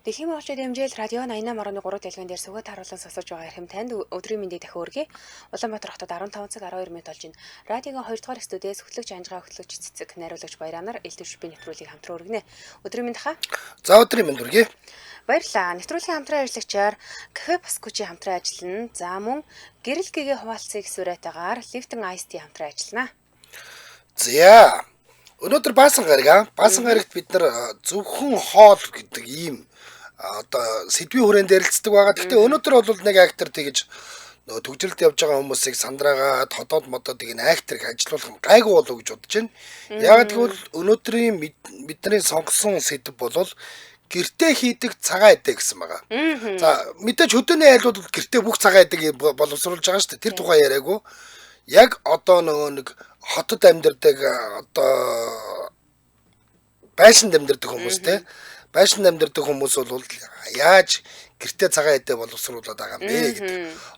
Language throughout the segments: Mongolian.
Дэлхийн монголчууд хэмжээл радио 88.3 дэлгэн дээр сүгэд харуулсан сонсож байгаа хэрхэм танд өдрийн мэндийг дахин өргөе. Улаанбаатар хотод 15 цаг 12 минут болж байна. Радиогийн 2 дугаар студиэс хөтлөгч Анжгаа хөтлөгч цэцэг найруулагч Баяранаар элдв шүпийн нэвтрүүлгийг хамтран өргөнэ. Өдрийн мэнд хаа. За өдрийн мэнд өргөе. Баярлалаа. Нэвтрүүлгийн хамтран ажиллагчаар Кафе Паскучи хамтран ажиллана. За мөн гэрэл гэгээ хуваалцыг сүрэттэйгээр Lifton Ice Tea хамтран ажиллана. За өнөөдөр баасан гарагт бид нар зөвхөн хоол гэдэг ийм одоо сэдвийн хүрээнд ярилцдаг байгаа. Гэхдээ өнөөдөр бол нэг актер тэгж нөгөө төгжрэлд явж байгаа хүмүүсийг сандраагаад ходоод модоод энэ актерыг ажилуулах юм гайгүй болов гэж бодож байна. Яг тэгвэл өнөөдрийн бидний сонгосон сэдв бол гэртээ хийдэг цагаан эдэ гэсэн байгаа. За мэдээж хөдөөний айлууд гэртээ бүх цагаан эдэг боловсруулж байгаа шүү дээ. Тэр тухай яриаггүй. Яг одоо нөгөө нэг хотод амьдардаг одоо байшинд амьдардаг хүмүүс те. Байшинд амьдардаг хүмүүс бол яаж гэртээ цагаан эдэ боловсруулад байгаа юм бэ гэдэг.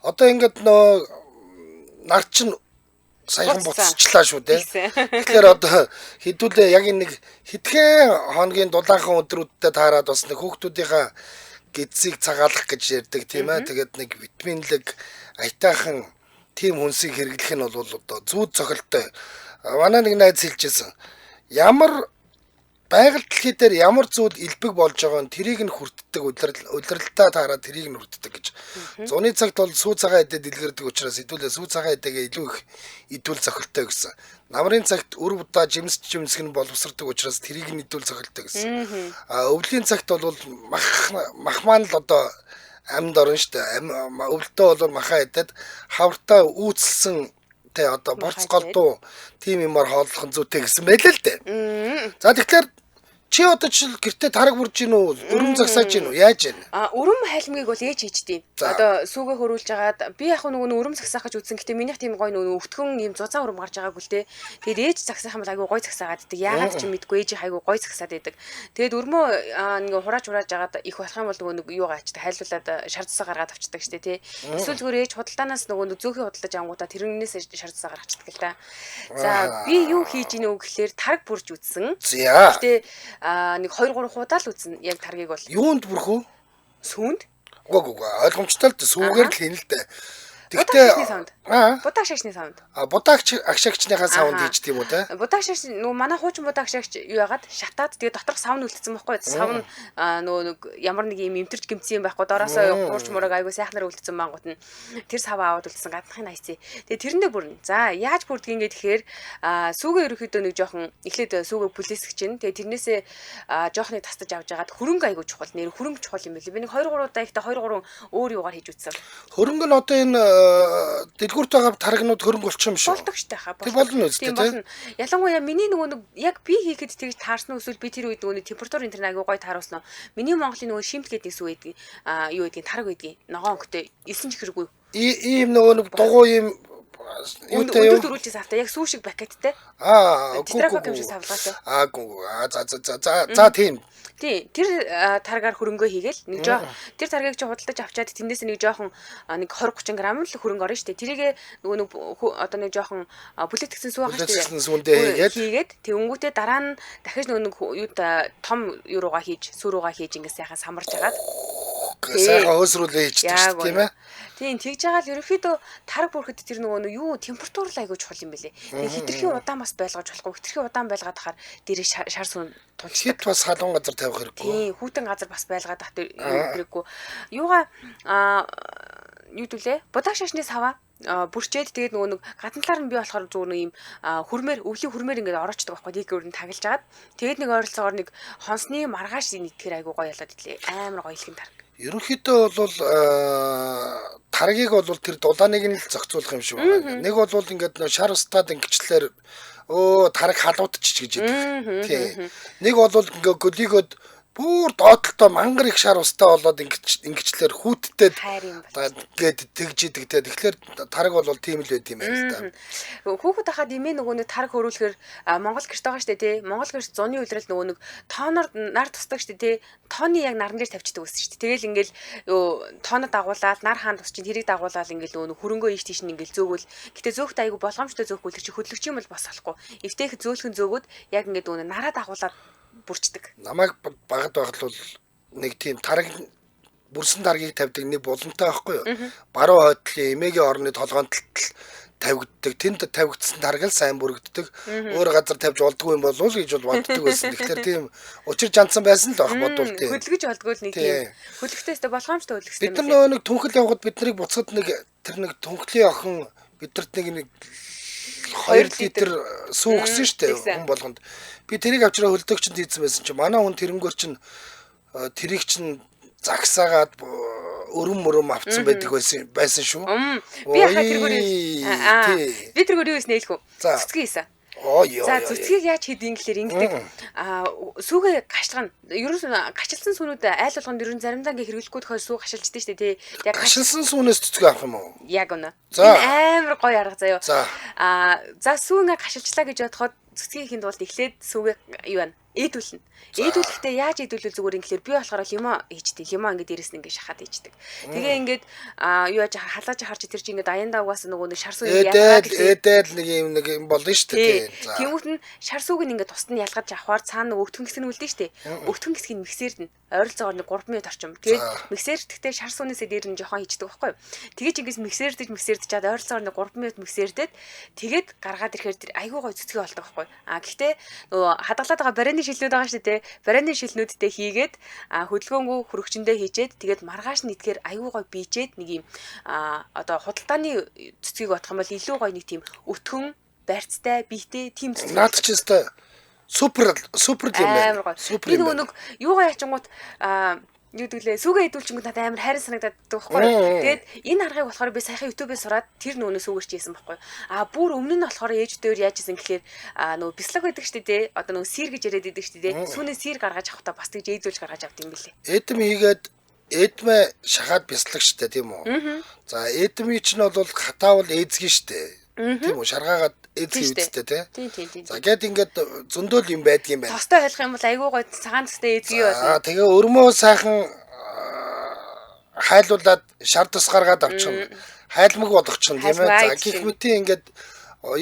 Одоо ингээд нөө нар чин саяхан буцчлаа шүү дээ. Тэгэхээр одоо хэдүүлээ яг нэг хэдхэн хоногийн дулаахан өдрүүдтэй таарад бас нэг хүүхдүүдийнхаа гэдсийг цагаалах гэж ярьдаг тийм ээ. Тэгээд нэг витаминлэг аятайхан тийм хүнсийг хэрэглэх нь бол одоо зүүд цохилтой. Манай нэг найз хэлжсэн. Ямар байгаль дэлхий дээр ямар зүйл илбэг болж байгаа нь тэрийг нь хүртдэг удирдалтаа таараад тэрийг нь хүртдэг гэж. Зуны цагт бол сүү цагаан эдэд дэлгэрдэг учраас хэдүүлээ сүү цагаан эдэгээ илүү их идүүл цохилтой гэсэн. Намрын цагт үр будаа жимсгэн боловсрдог учраас тэрийг нь идүүл цохилтой гэсэн. Өвлийн цагт бол мах маань л одоо амьд орно шүү дээ. Өвөлдөө бол махаа эдэд хавртаа үүсэлсэн тэ одоо борц голдуу тийм юмар хооллох зүйтэй гэсэн байлээ л дээ. За тэгэхээр чи одоо ч гэртээ тараг бүрж гин үү? Өрөм загсааж гин үү? Яаж байна? Өрөм хайлмгийг бол ээж хийжтэй. Одоо сүүгээ хөрүүлж агаад би яг нөгөө өрөм загсаах гэж үзсэн. Гэтэ минийх тийм гоё нөгөө өвтгөн юм зузаан өрөм гарч байгаагүй л дээ. Тэгээд ээж загсаах юм бол айгүй гоё загсаагаад идэг. Яагаад ч мэдгүй ээж айгүй гоё загсаад идэг. Тэгээд өрмөө нөгөө хурааж агаад их болох юм бол нөгөө юу гаачдаг хайлуулад шардсаа гаргаад авчдаг штэ тий. Эсвэл зүгээр ээж худалдаанаас нөгөө зөөхий худалдаж ангуудаа тэрнээс шардсаа гаргацдаг л та. За би юу хийж ийнэ үг гэхээр тараг бүрж үзсэн. Гэтэ нэг 2 3 худаа л үзнэ яг таргийг бол. Юунд бүрхүү? Сүүнд? Үгүй ойлгомжтой л сүүгээр л хийнэ л дээ. Тэгтээ будаа шашны саунд. Будаагч агшаагчныхаа саунд хийж тийм үү те? Будаа шаш нөгөө манай хуучин будаа агшаагч юу яагаад шатаад тэгээ доторх савн үлдсэн байхгүй. Савн нөгөө ямар нэг юм эмтэрч гимцсэн юм байхгүй. Дороосоо хуурч мураг айгу сайхнаар үлдсэн мангууд нь тэр саваа аваад үлдсэн гаднахын айцээ. Тэгээ тэрэндээ бүрнэ. За яаж бүрдгийг ингээ тэгэхээр сүүгээ ерөөхдөө нэг жоохон эхлээд сүүгээ бүлэсгэж чинь. Тэгээ тэрнээсээ жоохныг тастаж авч ягаад хөрөнгө айгу чухал. Нэр хөрөнгө чухал юм билий. Би нэг 2 3 удаа ихтэй 2 3 өөр юугаар хийж үзсэн. Хөрөнгө нь одоо энэ дэлгүүрт байгаа тарагнууд хөрөнгө болчих юм шүү. Болдог штэ хаа. Тэг болно үстэй тийм. Ялангуяа миний нөгөө нэг яг би хийхэд тэгж таарсан эсвэл би тэр үед нөгөө температур энэ аягүй гоё тааруулсан. Миний Монголын нөгөө шимт гэдэг сүү байдаг. Юу гэдгийг тараг гэдгийг ногоон өнгөтэй 9 ч хэрэггүй. Ийм нөгөө нэг дугуй ийм юутай юу? Дөрүүлж савтай яг сүү шиг пакеттэй. Гүг юм шиг савлгаатай. За тийм. Тий, тэр таргаар хөрөнгөө хийгээл нэг жоо тэр таргийг чи худалдаж авчаад тэндээс нэг жоохон нэг 20 30 г л хөрөнгө орно штэ. Тэрийг нөгөө нэг одоо нэг жоохон бүлэтгсэн сүү байгаа штэ. Хийгээд тэнгүүтээ дараа нь дахиж нөгөө нэг юута том юу руугаа хийж, сүү руугаа хийж ингээс яхаа самарж агаад сайхан өсрүүлээ хийчихдэг штэ тийм ээ. Тийм тэгж байгаа л ерөөхдөө тараг бүрхэд тэр нөгөө юу температур л айгүй чухал юм бэлээ. Тэгээ хитрхийн удаан бас байлгаж болохгүй. Хитрхийн удаан байлгаад хахаар дээрээ шар сүн тунчид бас халуун газар тавих хэрэггүй. Тийм хүүтэн газар бас байлгаад ах хэрэггүй. Юугаа юу дүүлээ? Будаа шашны саваа бүрчээд тэгээд нөгөө нэг гадна талаар нь би болохоор зүгээр нэг юм хөрмээр өвлийн хөрмээр ингээд ороочдөг байхгүй тийг өөр нь таглаж агаад тэгээд нэг ойролцоогоор нэг хонсны маргааш нэгтгэр айгуу гоё ялаад итлээ амар гоё илхэн тараг. Ерөнхийдөө бол таргийг бол тэр дулааныг нь л зохицуулах юм шиг байна. Нэг бол ингээд шар устаад ингэчлэр тараг халуудчих гэж яддаг. Тийм. Нэг бол ингээд гөлийгөд бүр доотлоо мангар их шар устай болоод ингэчлэр хүүттэд гээд тэгж идэг те. Тэгэхээр тараг бол тийм л байт юм байна л да. Хүүхэд хахад имээ нөгөө нэг тараг хөрүүлэхээр Монгол гэрт байгаа штэ те. Монгол гэрт зуны үйлрэл нөгөө нэг тооноор нар тусдаг штэ те. Тооны яг наран дээр тавьчихдаг байсан штэ. Тэгэл ингээл тоонод дагуулаад нар хаан тус чинь тэрийг дагуулаад ингээл нөгөө хөрөнгөө ийш тийш ингээл зөөгөл. Гэтэ зөөхт айгу болгоомжтой зөөхгөл чи хөдлөгч юм бол бас болохгүй. Эвтэйх зөөлхөн зөөгөөд яг ингээд нөгөө нараа дагуулаад бүрчдэг. Намайг багад байхад бол нэг тийм тараг бүрсэн таргийг тавьдаг нэг булантай байхгүй юу? Баруун хойдлын эмээгийн орны толгоонд тавигддаг. Тэнд тавигдсан тараг л сайн бүрэгддэг. Өөр газар тавьж болдгүй юм болов уу гэж боддог байсан. Тэгэхээр тийм учир жанцсан байсан л байх бодвол тийм. Хөдөлгөж болдгоо л нэг тийм. Хөдөлгөхтэйстэй болгоомжтой хөдөлгөхтэй. Бид нар нэг түнхэл явхад биднийг буцаад нэг тэр нэг түнхлийн охин бидэрт нэг 2 литр сүү өгсөн шүү дээ хүн болгонд. Би тэрийг авчраа хөлдөгчөнд хийсэн байсан чи манай хүн тэрнгөр чин тэрийг чин загсаагаад өрөм авцсан байдаг байсан шүү. Би хаа тэргүүр би тэргүүр юу хийсэн хэлэх үү? Цэцгээ хийсэн. За цэцгийг яаж хийдин гэхээр ингэдэг сүүгээ гашлагна. Ерөөс гашилсан сүүнүүд айл болгонд ерөн заримдаа ингээ хэрэглэхгүй тохиол сүү гашилждаг шүү дээ тий. Яг гашилсан сүүнээс цэцгээ авах юм уу? Яг үнэ. Энэ амар гоё арга заяо. За сүү ингээ гашилжлаа гэж бодоход цэцгийн хийх тулд эхлээд сүүгээ юу байна? Эдүүлнэ. Эдүүлэхдээ яаж эдүүлвэл зүгээр ингээр би болохоор лимо хийчтэй. Лимо ингээд дээрэс нь ингээд шахаад хийчдэг. Тэгээ ингээд юу яаж халааж харж тэр чинь ингээд аяндаа угаасаа нөгөө нэг шар сүүг эдэл нэг юм болно шүү дээ. Тэнгүүт нь шар сүүг нь ингээд тусад нь ялгаж авахаар цаана нөгөө өтгөн хэсэг нь үлдэн шүү дээ. Өтгөн хэсгийг миксерд нь ойролцоогоор нэг 3 минут орчим. Тэгээд миксердтэй шар сүүнээсээ дээр нь жоохон хийчдэг байхгүй юу? Тэгээд ингээс миксердэж чад ойролцоогоор нэг 3 минут миксердэд тэгээд гаргаад ирэхээр тэр айгүй гой цэцгээ болдог байхгүй юу? Гэхдээ нөгөө хадгалаад байгаа барины шилнүүд байгаа шүү дээ. Барины шилнүүдтэй хийгээд хөдөлгөөнгөө хөрөгчөндөө хийчээд тэгээд маргааш нь идэхээр аюу гой бийчээд нэг юм одоо худалдааны цэцгийг бодох юм бол илүү гой нэг тийм өтгөн барьцтай биетэй тийм цэцэг. Наад чи өстой супер юм байна. Би нөгөө нэг юугаа ячингууд юу гэвэл сүүгээ идүүлчингүүд надад амар хайрын санагдаад байгаа байхгүй. Тэгээд энэ аргыг болохоор би саяхан YouTube-ээс сураад тэр нөөнөө сүүгэрч хийсэн байхгүй. Бүр өмнө нь болохоор ээждээр яаж исэн гэхээр нөгөө бислэг байдаг шүү дээ. Одоо нөгөө сир гэж яриад байдаг шүү дээ. Сүүнээ сир гаргаж авахтаа бас тэгж ээдүүлж гаргаж авд юм билээ. Эдэм хийгээд эдмээ шахаад бислэг шүү дээ тийм үү. За эдмий чинь бол хатаавал ээзгэн шүү дээ. Тийм үү шаргаагаад эзэн үсттэй тий. За гээд ингээд зөндөөл юм байдгийн байна. Тостой ойлгох юм бол айгүй гой цагаан төстэй эзгий болно. Тэгээ өрмөө сайхан хайлуулад шар тус гаргаад авчихна. Хайлмаг болгочихно тийм ээ. За гих мэтийн ингээд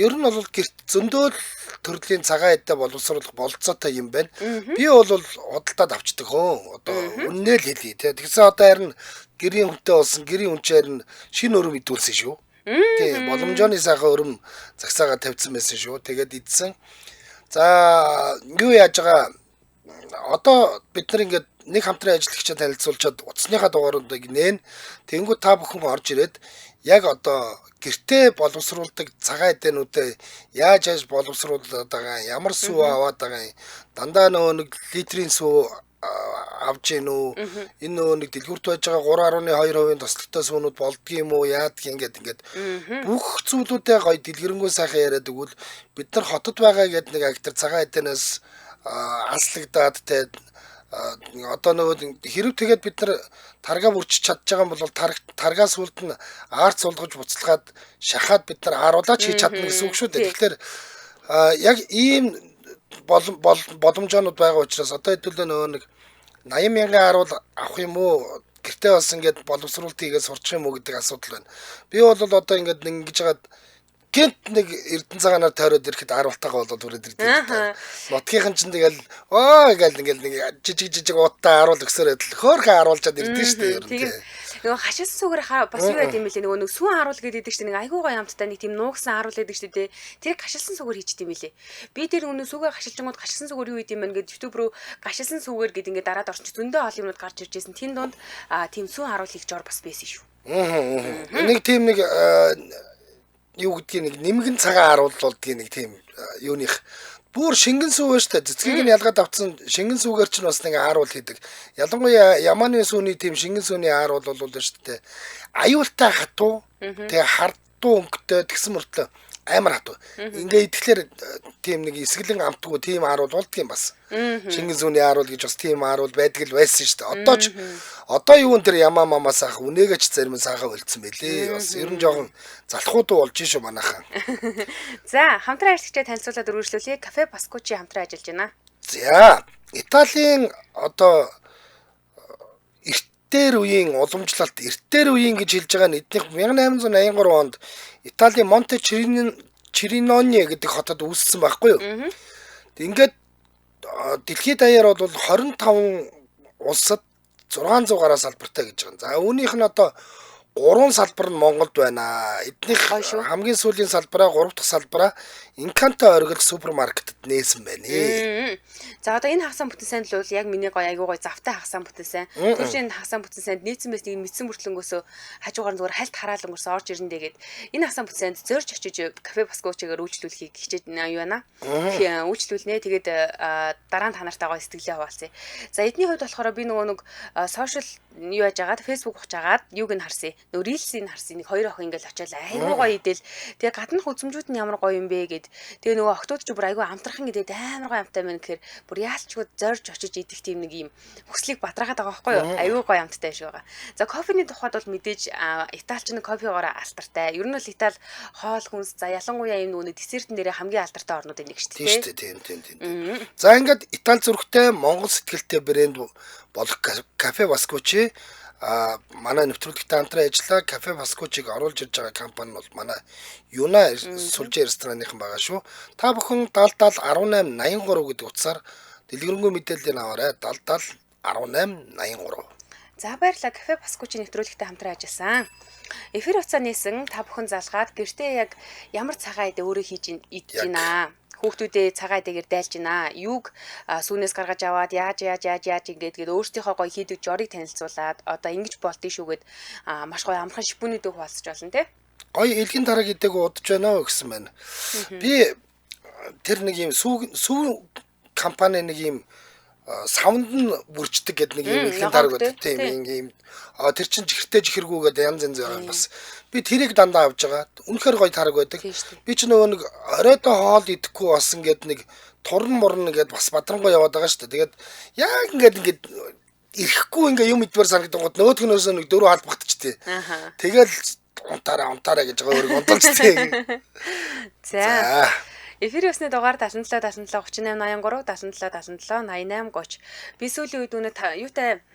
ер нь бол гэрт зөндөөл төрлийн цагаан эдтэй боловсруулах болцоотой юм байна. Би бол худалдаад авчдаг хөө. Одоо үннээ л хэлье тий. Тэгсэн одоо харин гэрийн хүнтэй болсон гэрийн хүнчээр нь шинэ өрөм идүүлсэн шүү. Тийм боломжооны сайхан өрөм загсаага тавьсан байсан шүү. Тэгээд идсэн. За юу яаж байгаа одоо бид нар ингээд нэг хамтран ажиллагчид танилцуулчаад утасныхаа дугааруудыг нээн. Тэнгүү та бүхэн орж ирээд яг одоо гэртээ боловсруулдаг цагаан эдэнүүдэд яаж боловсруулдаг байгаа ямар сүү аваад байгаа дандаа нөгөө нэг литрийн сүү авч гин үү энэ нөгөө нэг дэлгүүрт байж байгаа 3.2% тослогтой сүүнүүд болдгийм үү яадг ингээд бүх зүйлүүдээ гоё дэлгэрэнгүй сайхан яриад өгвөл бид нар хотод байгаа гэдэг нэг актер цагаан эдэнээс анслагдаад те одоо нөгөө хэрэг тэгээд бид нар таргаа бүрчиж чадж байгаа юм бол таргаас үлд нь арт сулгаж буцалгаад шахаад бид нар харуулаач хийж чадна гэсэн үг шүү дээ. Тэгэхээр яг ийм боломжоонууд байгаа учраас одоо хэдүүлээ нөгөө нэг 80 мянган харуул авах юм уу гэртээ бас ингээд боловсруулалт хийгээд сурчих юм уу гэдэг асуудал байна. Би бол одоо ингээд ингэж жагаад гэнт нэг эрдэнэ цагаанаар тойроод ирэхэд харуултайгаа болоод үрээд ирдэг. Нутгийнхан ч тэгэл гээл ингээд нэг жижиг уутаа харуул өгсөөрэй хөөхөн харуулчаад ирдэ шүү дээ ер нь. Нөгөө хашилсан сүгээр бас юу байд юм бэлээ нөгөө сүүн харуул гэдэг чинь нэг айгүй гоё амттай нэг тийм нуугсан харуул гэдэг чинь тэ тэрийг хашилсан сүгээр хийчихдээ юм бэлээ. Би тэр нөгөө сүгээ хашилчингууд хашилсан сүгээр юу гэдэм бэ гэд YouTube руу хашилсан сүгээр гэд ингээд дараад орчих зөндөө олон юмнууд гарч ирж байсан. Тэн донд тийм сүүн харуул хийж ор бас байсан шүү. Нэг тийм нэг юу гэдгийг нэг нэмгэн цагаан харуул болдгийг нэг тийм юуных бүр шингэн сүү байж та цэцгийг нь ялгаад авцсан шингэн сүүгээр ч бас нэг харуул хийдэг. Ялангуяа ямааны сүүний тийм шингэн сүүний харуул бол шүү дээ. Аюултай хатуу тэгээ хардуу өнгөтэй тэгсэн мөртлөө амар хатуу. Ингээ идэхлээр тийм нэг эсгэлэн амтгүй тийм харуул болдгийм бас. Шингэн сүүний харуул гэж бас тийм харуул байдаг л байсан шүү дээ. Одоо юу н тэр ямаа мамаа саах үнэгээч зарим саагаа болцсон байлээ. Бас ер нь жоохон залхууд болж шүү манайхаа. За хамтран ажиллагчаа танилцуулаад өргөжлүүлье. Кафе Паскучи хамтран ажиллаж байна. За Италийн одоо эртээр үеийн уламжлалт эртээр үеийн гэж хэлж байгаа нь эднийх 1883 онд Италийн Монте Чириноне гэдэг хотод үүссэн байхгүй юу? Ингээд дэлхийд даяар бол 25 улсад 600 гаруй салбартай гэж байгаа. За үүнийх нь одоо 3 салбар нь Монголд байна. Эднийх хамгийн сүүлийн салбараа 3 дахь салбараа Инканто оргил супермаркетд нээсэн байна. За одоо энэ хагасаа бүтэн сайнд л бол яг миний айгуу гой завтай хагасаа бүтэн сайн. Түршийн хагасаа бүтэн сайнд нийцсэн байс нэг мэдсэн бүртлэнгөөсөө хажуугаар нь зүгээр хальт хараал өнгөрсөн орж ирэндээ гээд энэ хагасаа бүтэн сайнд зөрж очиж кафе баскочоор үйлчлүүлэхийг хичээд юу байна. Үйлчлүүлнэ. Тэгээд дараа нь та нартайгаа сэтгэлээ хуваалцъя. За эдний хувьд болохоор би нэг сошиал юу яаж агаад фэйсбүүк ухаж агаад юуг нь харсан. Нөө рилсийг харсан. Нэг хоёр охин ингээл очиад айгуу гоё идэл. Тэгээ гаднах үзмжүүд нь ямар гоё юм бэ гэд. Тэгээ нөгөө охтууд ч бүр айгуу амтрахын гэдэг амар гоё амтай байна гэхээр бүр яалчгүй зорж очиж идэх тийм нэг юм хүслийг бадраагаад байгаа байхгүй юу? Айгуу гоё амттай шиг байгаа. За кофений тухайд бол мэдээж Италич нэг кофегоор алдартай. Ер нь бол Итали хоол хүнс за ялангуяа юм нөгөө десертэн дээрээ хамгийн алдартай орнуудын нэг шүү дээ. Тийм. За ингээд Итали зүрхтэй Монгол сэтгэлтэй брэнд болох кафе баскочи манай нэвтрүүлэгтэй хамтран ажиллаа кафе баскочиг оруулж ирж байгаа компани бол манай Юна сүлжээ рестораныхан байгаа шүү. Та бүхэн 70 18 83 гэдэг утсаар дэлгэрэнгүй мэдээллийг аваарай. 70 18 83. За баярлалаа. Кафе баскочи нэвтрүүлэгтэй хамтран ажилласан. Эфир хугацаа нээсэн та бүхэн залгаад гэртээ яг ямар цагаан идэ өөрөө хийж идэж байна. Хүүхдүүдээ цагаан идэгээр дайлж байна. Юуг сүүнээс гаргаж аваад яаж ингээд өөрсдийнхөө гоё хийдэг жорыг танилцуулаад одоо ингэж болдгий шүүгээд маш гоё амархан шипүүнүүдийг хуваалцаж болно те. Гоё элгэн дараг идэг удаж байна уу гэсэн байна. Би тэр нэг юм сүү компани нэг юм саунд нь бүрчдэг гэдэг нэг юм элгэн дараг байдаг тийм юм. Тэр чин чихэртэй чихэргүүгээд янз янз байгаа юм бас. Би тэрийг дандаа авж байгаа. Үнэхээр гоё тараг байдаг. Би ч нөгөө нэг оройдоо хоол идэхгүй болсон гэд нэг турн мурн гэд бас бадрангуй яваад байгаа шүү дээ. Тэгээд яг ингээд ирэхгүй ингээ юм идвэр санагдсан гот нөгөөдгнөөсөө нэг дөрөв халбагдчихтэй. Тэгэл унтаараа гэж байгаа өөрийг унталжтэй. За. Эфир өснө дугаар 77 77 38 83 77 77 88 30. Би сүүлийн үед үнэ юутай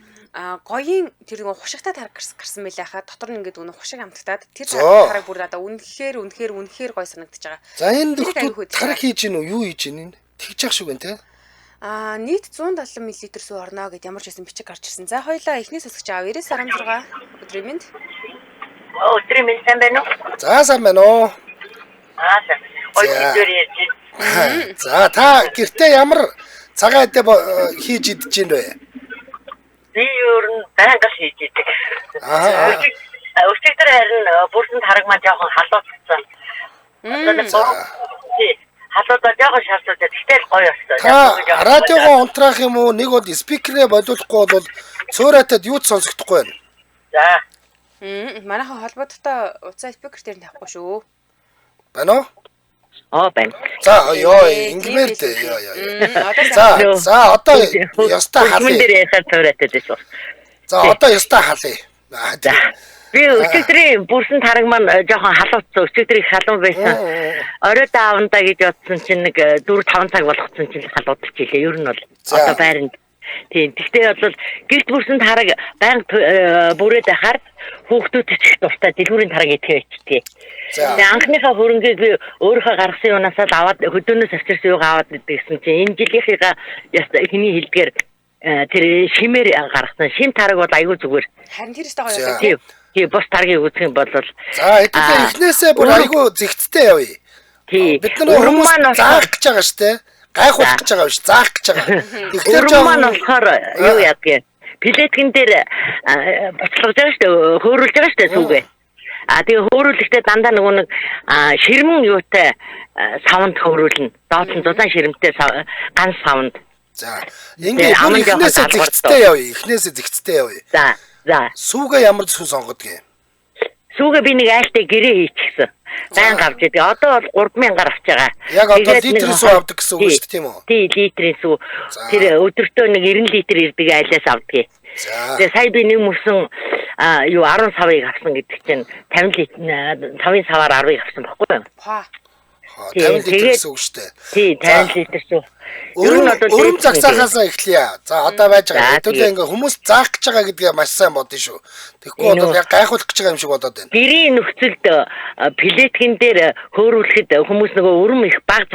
гоёын тэр нэг хушигтай тараг гарсан байлаа хаа дотор нь ингээд үнэ хушиг амтгтаад тэр тараг бүр надаа үнэхээр гоё санагдаж байгаа. За энэ дөхөд тараг хийж гин үү юу хийж гин тэгж явах шиг байна те. Нийт 170 мл сүү орно гэд ямар ч байсан бичиг гарч ирсэн. За хоёлаа эхнээс өсгөж аав 96 өдрийн мэнд. Өдрийн мэнд сайн байна уу? За сайн байна уу? За та гэртээ ямар цагаан идэ хийж идэж гин вэ? Би ер нь байнга хийж идэг. Өчигдөр харин бүрсэн тараг маань жоохон халууссан. Халуудаа жоохон шаардлагатай. Тэгтэл гоё өстой. Радиогоо унтраах юм уу? Нэг бол спикерээ болиулахгүй бол цөөрэтад юу ч сонсогдохгүй байна. За. Манайхан холбоотой уцаа спикер дээр нь тавихгүй шүү. Байна уу? Байна. За ёо ингэмээр дээ ёо. За одоо ёстой халъя. Дээр яхаар цөөрэтад байсан. За одоо ёстой халъя. Би өчигдрийн бүрсэн тараг маань жоохон халуутсан. Өчигдрийн халуун байсан. Оройд аавандаа гэж бодсон чинь нэг 4-5 цаг болгоцсон чинь халуудчихлээ. Ер нь бол одоо байранд. Тийм. Тэгтээ бол гэрт бүрсэн тараг байнга бүрээд байхаар хүүхдүүд ч их дуртай дэлгүүрийн тараг идэхээ ичтэй. Тэгээ анхныхаа хөрөнгийг би өөрийнхөө гаргасан юунасаа аваад хөдөөнөөс авчирсан юугаа аваад идсэн чинь энэ жилийнхээ эхний хилдгээр тэр шимээр гаргасан. Шим тараг бол аягүй зүгээр. Харин тэр өстой гоё байсан. Тийм бус таргийг үзэх юм бол за эхнээсээ бүр аягүй зэгцтэй явъя. Бид нар хүмүүс заах гэж байгаа шүү дээ. Гайхуулах гэж байгаа биш заах гэж байгаа. Тэгэхээр маань болохоор юу яадгийг плеткэн дээр боцлогож байгаа шүү дээ. Хөөрүүлж байгаа шүү дээ сүүгээ. Тэгээ хөөрүүлэхдээ дандаа нөгөө нэг ширмэн юутай савнд хөөрүүлнэ. Доод нь зузаан ширмтэй ганц савнд. За ингээд эхнээсээ зэгцтэй явъя. Эхнээсээ зэгцтэй явъя. За. Сүүгээ ямар сүү сонгодгийг? Сүүгээ би нэг айлтай гэрээ хийчихсэн. Байнга авч идэг. Одоо бол 3000-аар авч байгаа. Яг одоо литрийн сүү авдаг гэсэн үг шүү дээ тийм үү? Тийм, литрийн сүү. Тэр өдөртөө нэг 90 литр ирдэг айлаас авдаг. Тэгээ сая би нэг мөсөн 10 савыг авсан гэдэг чинь 50 саваар 10-ыг авсан баггүй юу? 50 литр гэсэн үг шүү дээ. Тий, 50 литр шүү. Өрөм загсаахаас эхлэе. За одоо байж байгаа. Хэдүүлээ ингээ хүмүүс заах гэж байгаа гэдгээ маш сайн бодно шүү. Тэгэхгүй бол яг гайхуулах гэж байгаа юм шиг бодоод байна. Гэрийн нөхцөлд плеткин дээр хөөрүүлэхэд хүмүүс нөгөө өрөм их баг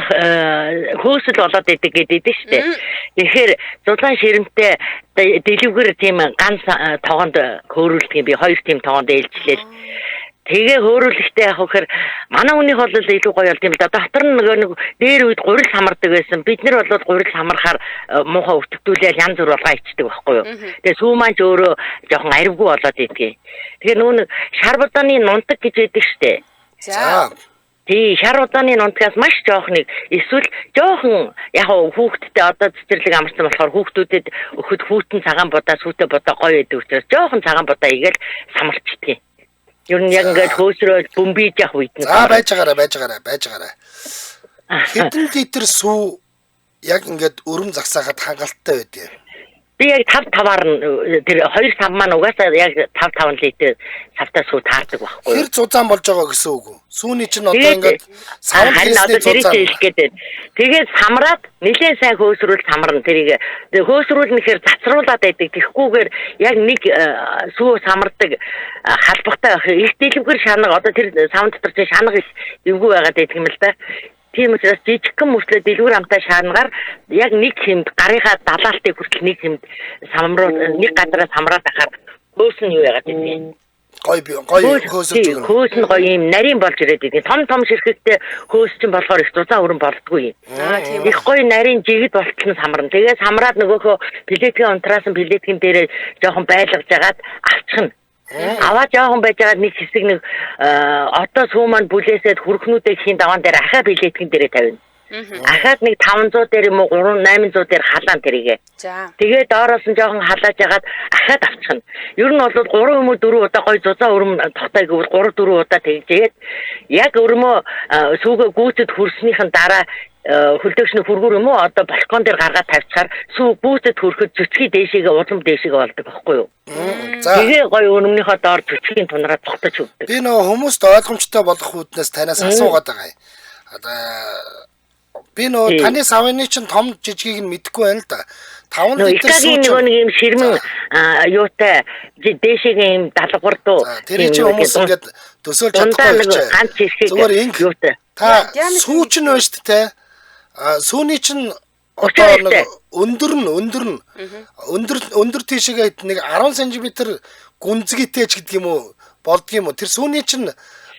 хөөсөл болоод идэг гэдэг шүү дээ. Тэгэхээр зузаан ширэмтэй дэлгүүр тийм ганц тогоонд хөөрүүлдэг юм би 2 тийм тогоонд ээлжлээл. Тэгээ хөөрүүлэхтэй яг хөхөр манай хүнийх бол илүү гоё болд юм да. Дотор нь нэг дээр үед гурил хамардаг байсан. Бид нар бол гурил хамарахаар муухай өвтгдүүлээл янз бүр болгоо ичдэг байхгүй юу. Тэгээ сүү маань ч өөрөө жоохон аривгүй болоод идэгий. Тэгээ нүүн шар будааны нунтаг гэж яддаг штэ. За. Тий, шар удааны нунтгаас маш жоохныг эсвэл жоохон яг хүүхдтэй одоо цэцэрлэг амарсан болохоор хүүхдүүдэд өгөхөд хүүтэн цагаан будаа сүтэ будаа гоё байдаг учраас жоохон цагаан будаа игээл самарчдгийг. Юу нэг ингээд хөөсрөө бөмбөж явах үед нь. За байж байгаарай. Хэдэн литр сүү яг ингээд өрөм загсаахад хангалттай байдгийг. Би яг 5-5-аар тэр 2-5 маань угаасаа яг 5-5 литр савтаа сүү таардаг байхгүй юу? Тэр зузаан болж байгаа гэсэн үг үү? Сүүний чинь одоо ингээд савн хийсний зузаан. Тэгээд самраад нэлээд сайн хөөсрүүл самарна. Тэрийг хөөсрүүлнэхээр цацруулаад байдаг. Тэгэхгүйгээр яг нэг сүү самардаг халбахтай их дэлгүүр шанаг одоо тэр савн дотор чинь шанаг их эвгүй байгаад байдаг юм л да. Тийм учраас жижигхэн мөслөө дэлгүүр амтай шаарнгаар яг нэг хэмд гарынхаа далаалтыг хүртэл нэг хэмд самруу нэг гадраас самраад ахаар хөөс нь юу яагаад гэдэг. Гоё хөөсөж өгнө. Хөөс нь гоё юм нарийн болж ирээд идэв. Том ширхэгтэй хөөс чинь болохоор их зузаан өрөн болдгүй юм. Их гоё нарийн жигд болтол нь самарна. Тэгээ самраад нөгөөхөө плеткийн унтраасан плеткийн дээрээ жоохон байлгаж агаад авчихна. Аваа жоохон байж байгаа нэг хэсэг нэг одоо сүү маань бүлээсээд хүрхнүүдээ хийн даваан дээр ахаа билетгэн дээрээ тавина. Ахаад нэг 500 дээр юм уу 800 дээр халаан тэрийгээ. За. Тэгээ доороос нь жоохон халааж агаад ахаад авчихна. Ер нь бол 3 юм уу 4 удаа гой зузаан өрөм тогтоё гэвэл 3-4 удаа тэгжээд яг өрмөө сүүгээ гүйцэд хүрснийхэн дараа хөлдөгчний хүргүүр юм уу одоо балкон дээр гаргаад тавьчихаар сүү гүйцэд хүрэхэд цэцгийн дээшээгээ улам дээшээгээ болдог байхгүй юу? Тэгээ гоё өрөмнийхөө доор цэцгийн тунараа тогтож өгдөг. Би нөгөө хүмүүст ойлгомжтой болох үүднээс танаас асуугаад байгаа юм. Одоо би нөгөө таны савны чинь том жижигийг нь мэдэхгүй байна л да. 5 литр сүү нөгөө нэг юм ширмэн юутай дээшээгээ юм далгавар дуу. Тэр чинь хүмүүс ингээд төсөөлж чадахгүй байж. Ганц хэсэг юутай. Та сүү чинь байна шүү дээ. Сүүний чинь одоо нэг өндөр тийшээгээ нэг 10 см гүнзгийтэй ч гэдэг юм уу болдго юм уу? Тэр сүүний чинь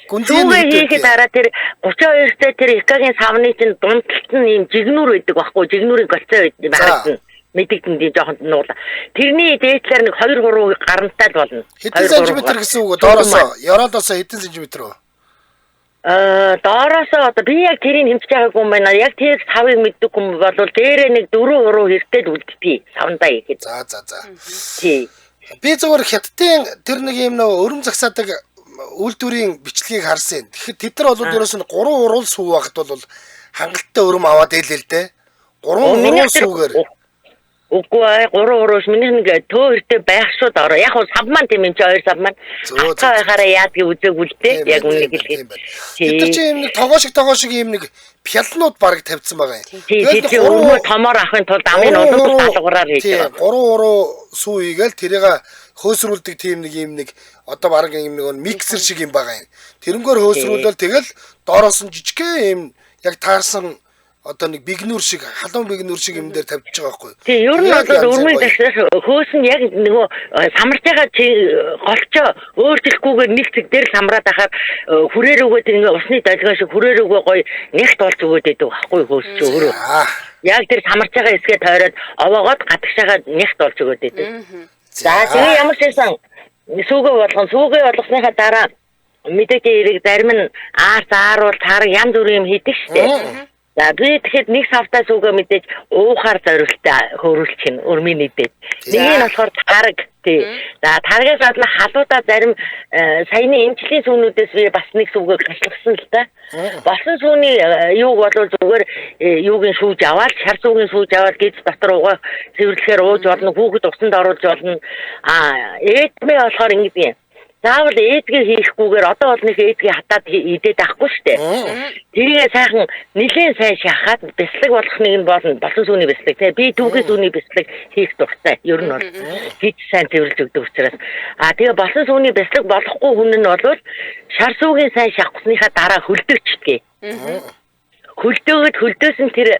гүнзгий хийхэд дараа тэр 32-тэй тэр икагийн савны чинь дундталт нь юм жигнүр байдаг байхгүй жигнүрийн гоцоо байдаг. Мэдэгдэн тийм жоохон нуула. Тэрний дээдлэр нэг 2-3 гарантай л болно. Хэдэн сантиметр гэсэн үг доороосоо ёроодоосоо хэдэн сантиметр вэ? Доороосоо одоо би яг тэрийг хэмжиж байгаагүй юм байна. Яг тэр савыг мэддэг юм бол дээрээ нэг 4 хэрэгтэй л үлддэг савндаа ихэд. За. Тий. Би зөвхөн хятадын тэр нэг юм нөө өрөм загсаадаг үйлдвэрийн бичлэгийг харсан. Тэгэхээр тэд нар бол ерөөс нь 3 урал сүү багт бол хангалттай өрөм аваад ийлээ л дээ. 3 урал сүүгээр. Үгүй ээ 3 урууш миний нэг төөртэй байх шүү доо. Яг нь сав маань тийм юм чи 2 сав маань. Цаахаараа яадгийг үзээгүй л дээ. Яг үнийг хэлгээд. Тэр чинь юм нэг тогоошиг юм нэг пялнууд бараг тавьсан байгаа юм. Тэгээд өрөмөө томоор авахын тулд амын улам даалгараар хийж байгаа. 3 уруу сүү игээл тэрийг хөөсрүүлдэг тийм нэг юм нэг одоо бараг юм нэг миксер шиг юм байгаа юм. Тэрнгээр хөөсрүүлэл тэгэл доороос нь жижигхэн юм яг таарсан одоо нэг бигнүр шиг халуун бигнүр шиг юм дээр тавьж байгаа байхгүй. Тийм ер нь бол өрмийн тагсаас хөөс нь яг нөгөө самарж байгаа голчоо өөрчлөхгүйгээр нэг зэг дээр самраад ахаар хүрээр өгөөд ингээ усны долгион шиг хүрээр өгөө гоё нягт болж өгөөд байдаг байхгүй хөөс чи өөрөө. Яг тэр самарж байгаа хэсгээ тойроод овоогоод гадагшаагаа нягт болж өгөөд байдаг. За тэгээ ямар ч байсан сүүгээ болгосныхаа дараа мэдээтэй эрэг зарим нь ааруул таар янз бүрийн юм хийдэг штеп. За би тэгэхэд нэг савтаа сүүгээ мэдээж уухаар зориултаа хөрүүлчих нь өрмийн нийтэд. Нэг нь болохоор тараг тий. За таргаас гадна халуудаа зарим саяны эмчлийн сүүнүүдээс би бас нэг сүүгээ гашлгсан л та. Болсон сүүний юуг болвол зүгээр юугийн шүүж аваад шар сүүгийн шүүж аваад гид дотор угаа цэвэрлэхээр ууж болно хүүхэд усанд оруулж болно. Ээдмээ болохоор ингэдэг юм. заавал ээдгээ хийхгүйгээр одоо бол нэг ээдгээ хатаад идээд авахгүй шүү дээ. Тэрийгээ сайхан нэлийн сайн шахаад бяцлаг болох нэг нь болно. Болсон сүүний бяцлаг тий. Би түүхий сүүний бяцлаг хийх дуртай. Ер нь бол хийж сайн тэрвэлж өгдөг учраас. Тэгээ болсон сүүний бяцлаг болохгүй хүн нь бол шар сүүгийн сайн шахахсныхаа дараа хөлдөгчдгээ. Хөлдөөс нь тэр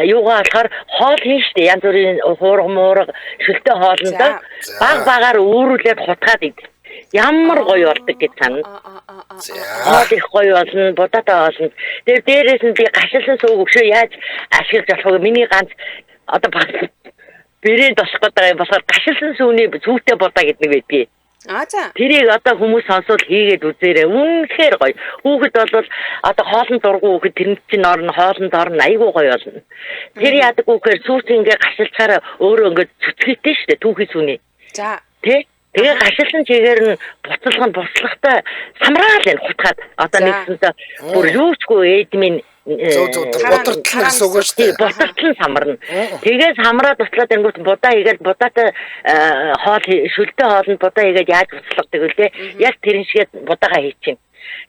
юугаа болохоор хоол хийн штэ янз бүрийн хуурга муурга шөлтөө хоолндоо багаар өөрүүлээд хутгаад ид. Ямар гоё болдог гэж сана. Хоол их гоё болно, будаатай болно. Тэр дээрээс нь би гашилсан сууг өгшөө яаж ашиглаж болох вэ? Миний ганц одоо бэрээнд босох гэдэг юм болохоор гашилсан сүүний зүйтэй будаа гэдэг нэг байдгийг. За. Тэрийг одоо хүмүүс сонсоод хийгээд үзээрэй. Үнэхээр гоё. Хүүхэд бол одоо хоолн дургу хүүхэд тэр чинь орно хоолнд орно айгүй гоё болно. Тэр яадаг үгээр сүүс ингээ гашилчаараа өөрөө ингээ зүтгэжтэй шүү дээ түүхий сүний. За. Тэ? Тэгээ гашилсан чигээр нь буцлагтай самраал энэ хутгаад одоо нэгсэнтэй бүр юучгүй эдмийн ботортол гэсэн үг шүү дээ. Ботортол самарна. Тэгээ самраад туслаад ингүүт будаа хийгээл будаатай хоол шүлтэй хоолнд будаа хийгээд яаж буцлагдаг вүлээ. Яг тэрэн шигээ будаага хийчихин.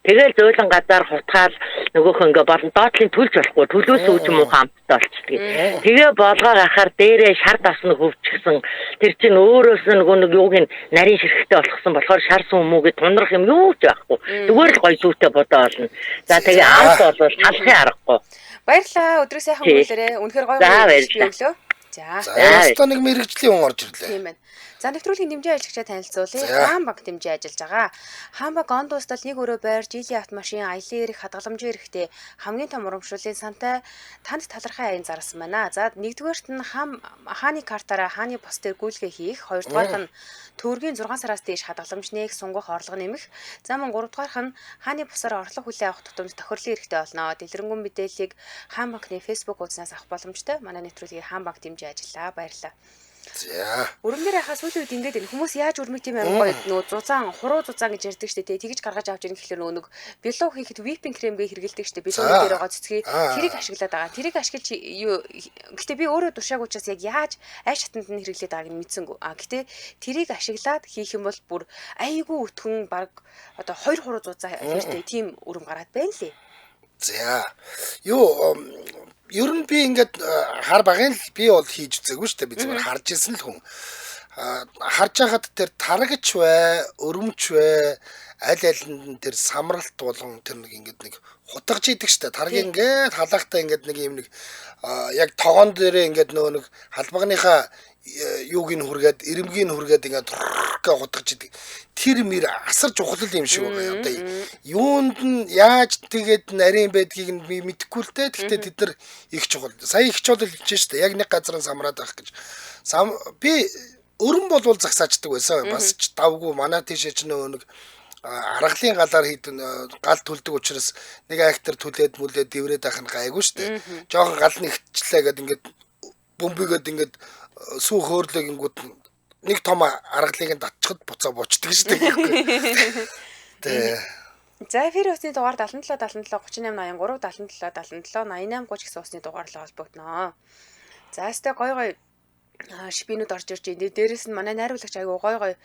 Тэгэл зөөлөн газар хутгаал нөгөөх ингээ болон доотлын төлж болохгүй төлөөс үүж муухан амттай болчихдөг. Тэгээ болгоо гахаар дээрээ шар давсны хөвчихсөн тэр чинь өөрөөс нэг юуг нь нарийн ширхтээ болгосон болохоор шар сүм мүүгээ тунрах юм юу ч байхгүй. Зүгээр л гоё зүйтэй бодоо болно. За тэгээ амт бол халахын аргагүй. Баярлалаа. Өдрөө сайхан өнгөрөөрэй. Үнэхээр гоё өглөө. За. Ястаа нэг мэрэгжлийн хүн орж ирлээ. Тийм байна. За нэвтрүүлгийн дэмжээ ажиллагчаа танилцуулъя. Хаан банк дэмжээ ажиллаж байгаа. Хаан банк он дуустал нэг өрөө байр, жилийн автомашин, аялын эрх, хадгаламжийн эрхтэй хамгийн том урамшууллын сантай танд талархай аян зарласан байна. За нэгдүгээрт нь хааны картаараа хааны бус дээр гүйлгээ хийх, хоёрдугаарт нь төгрөгийн 6 сараас дээш хадгаламж нээх, сунгах, орлого нэмэх. За мөн гуравдугаарт нь хааны бусаар орлого хүлээн авах тутамд тохирлын эрхтэй болно. Дэлгэрэнгүй мэдээллийг Хаан банкны Facebook хуудаснаас авах боломжтой. Манай нэвтрүүлгийг Хаан банк дэмжээ ажиллаа. Баярлалаа. За. Өрөмнөр яхаа сүүлийн үед ингээд хүмүүс яаж өрмөг тийм амар гоё нөгөө зузаан хуруу зузаан гэж ярьдаг штэ тэгж гаргаж авч ирэх гэхэлэр нөгөө бэлуу хийхэд випинг кремгээ хэрэгэлдэг штэ бэлууны дээр байгаа цэцгий тэрийг ашиглаад байгаа. Тэрийг ашиглаж гэтээ би өөрөө дуршааг учраас яг яаж айш хатанд нь хэрэглээд байгааг нь мэдсэнгүй. Гэтээ тэрийг ашиглаад хийх юм бол бүр айгүй өтгөн баг одоо 2 хуруу зузаан хэрэгтэй тийм өрөм гараад байна лээ. За. Ер нь би ингээд хар багын л би бол хийж үзээгүй шүү дээ. Би зүгээр харж ирсэн л хүн. Харж байхад тэр тарагч бай, өрөмч бай, аль нь тэр самралт болгон тэр нэг ингээд нэг хутгаж идэг шүү дээ. Тараг ингээд халаахтай ингээд нэг юм нэг яг тогоон дээрээ ингээд нөгөө нэг халбагныхаа юуг нь хүргээд, ирэмгийг нь хүргээд ингээд гээ хутгаж идэг. Тэр мэр асар чухал юм шиг байгаа. Одоо юунд нь яаж тэгээд нарийн байдгийг нь би мэдэхгүй л дээ. Гэхдээ тэд нар их чухал. Сая их чухал хэлж штэ. Яг нэг газар самраад байх гэж. Би өрөн болвол загсаачдаг байсан. Бас ч давгүй манай тийшээ ч нөгөө нэг аргалын галаар хийдэн гал төлдөг учраас нэг актер түлээд мүлээд дэврээд байх нь гайгүй штэ. Жохон гал нэгчлээ гэд ингээд бөмбөгөөд ингээд сүү хөөрлөгингүүд нэг том аргалыг нь татчихад буцаа буучдаг шүү дээ. Тэ. За эфир усны дугаар 77 77 38 83 77 77 88 30 гэсэн усны дугаарлаа холбогдноо. За өстэй гой шипинууд орж ирж байна. Дээрээс нь манай найруулагч аягүй гой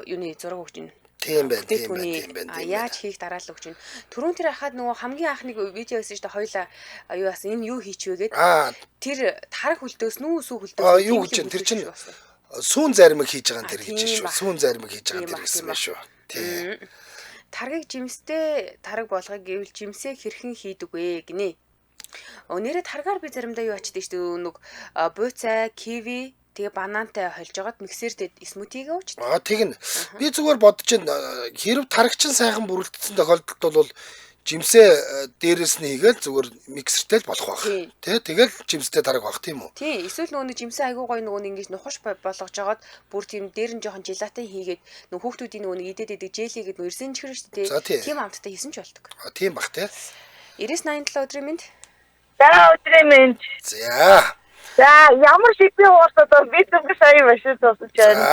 юуны зураг өгч байна. Тийм байна. Яаж хийх дараалал өгч байна. Түрүүн тэр хахад нөгөө хамгийн анхны видео байсан шүү дээ. Хоёлаа юу яасан энэ юу хийчихвэ гээд. Тэр тарах хөлдөөс нүү сүү хөлдөөс юу гэж тэр чинь сүүн заримыг хийж байгаа нь тэр гэж шүү. Сүүн заримыг хийж байгаа нь тэр гэсэн байх шүү. Тийм. Таргийг жимстэй тараг болгоё гэвэл жимсээ хэрхэн хийдэг вэ гинэ. Нэрээ таргаар би заримдаа юу ачдаг шүү дээ. Нүг буйцай, киви тэгээ банантай холж жагаад миксердээ смутигээ уучдаг. Тэгнь. Би зүгээр бодож байна. Хэрв тарагчин сайхан бүрэлдсэн тохиолдолд бол жимсээ дээрээс нь хийгээл зүгээр миксертэй л болох байх. Тэгэл жимстэй тараг байх тийм үү? Тийм. Эсвэл нөгөө жимсээ айгуу гоё нөгөө ингэж нухаш болгож жагаад бүр тийм дээр нь жоохон желатин хийгээд нөгөө хүүхдүүдийн нөгөө идээд идэг желигээд нөгөө ирсэн чихэр шүү дээ. Тийм амттай хийсэн ч болдог. Тийм бах тий. 9987 өдрийн мэнд. За өдрийн мэнд. За ямар шипийн уурсаад би зүг сая машин тоосч байна.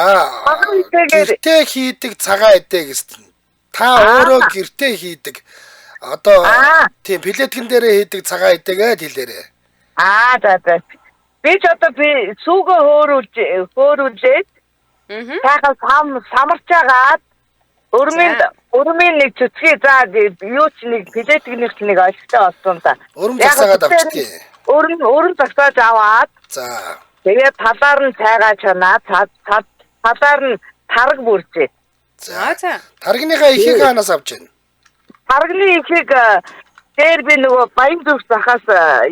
Гэртээ хийдэг цагаан эдэг гэсэн. Та өөрөө гэртээ хийдэг. Одоо тийм плеткэн дээрээ хийдэг цагаан эдэгээд хэлээрээ. За. Би ч одоо сүүгөө хөөрүүлээд сайхан самарч агаад Өрмийн нэг цэцгээ за юу ч нэг плетгнийх ч нэг альтай болсон та. Өрөм засаагаад авчдгийг. Өрөм засааж аваад. За. Тэгээд талаар нь цайгаа чанаа, талаар нь тараг бүрчээ. За. Таргиныхаа ихийг хаанаас авч байна? Таргны ихийг дээр би нөгөө баян зүрх захаас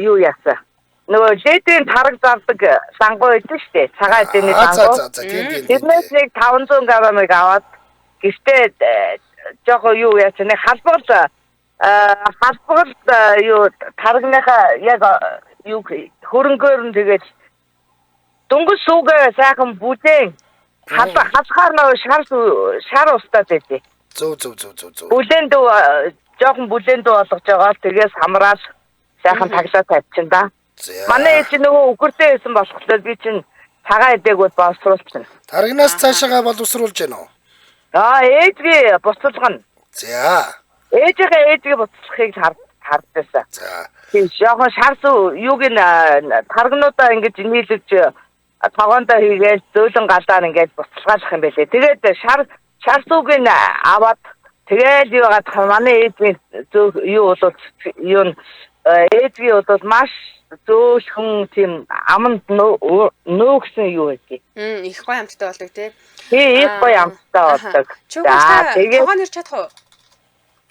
юу яасан. Нөгөө дээдийн тараг зардаг сангуу байдаг шүү дээ. Цагаан эдэний сангуу. За тийм. Тэрнээс нэг 500 грамыг аваад гэртээ жоохон юу яач нэг халбал юу таргныхаа яг юу хөрөнгөөр нь тэгээд дүнгус сүүгээ сайхан бүлээн хасгаар нөө шар устаад байдээ. Зөв. Бүлээн дүү жоохон бүлээн дүү болгож байгаа. Тэгээс хамраад сайхан таглаа тавьчин да. Манай ээж нөгөө үгэртэй байсан болохоор би чинь цагаан эдээгүүд боловсруулсан. Таргинаас цаашаага боловсруулж байна уу? Ээжгээ буцалгана. За. Ээжгээ буцалгахыг хардсан. За. Тийм жоохон шарс юуг нь таргнуудаа ингэж нийлж тогоондоо хийгээл зөөлөн галаар ингэж буцалгаалах юм байлээ. Тэгээд шарсууг нь аваад тэгээд юугаад манай ээжийн юу бол ээжгээ бол маш зөөлхөн тийм аманд нөөгсөн юу байдгийг. Их гоё амттай болдог тий. Тийм их гоё амттай болдог. За тэгээд тогоо нэр чадах уу?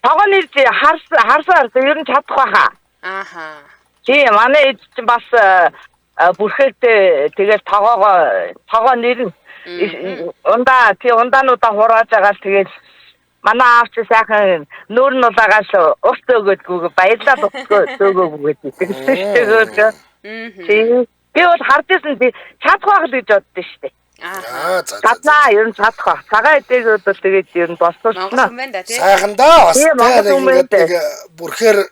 Тогоо нэр харсаар ер нь чадах байхаа. Ааха. Тийм манай ээж чинь бас бүрхэлтэй тэгэл тогоо нэр нь ундаануудаа хурааж байгаа тэгээд манай аав чи сайхан нүүр нь улагаас ус өгөөдгөө баярлаад өгөөгүй гэдэг. Тийм. Би бол хардсан би чадах байх л гэж боддоо шүү дээ. За. Чаднаа ер нь чадах байх. Цагаан эдээгүүд бол тэгээд ер нь болцуулчихна. Сайхан даа. Нэг бүрхээр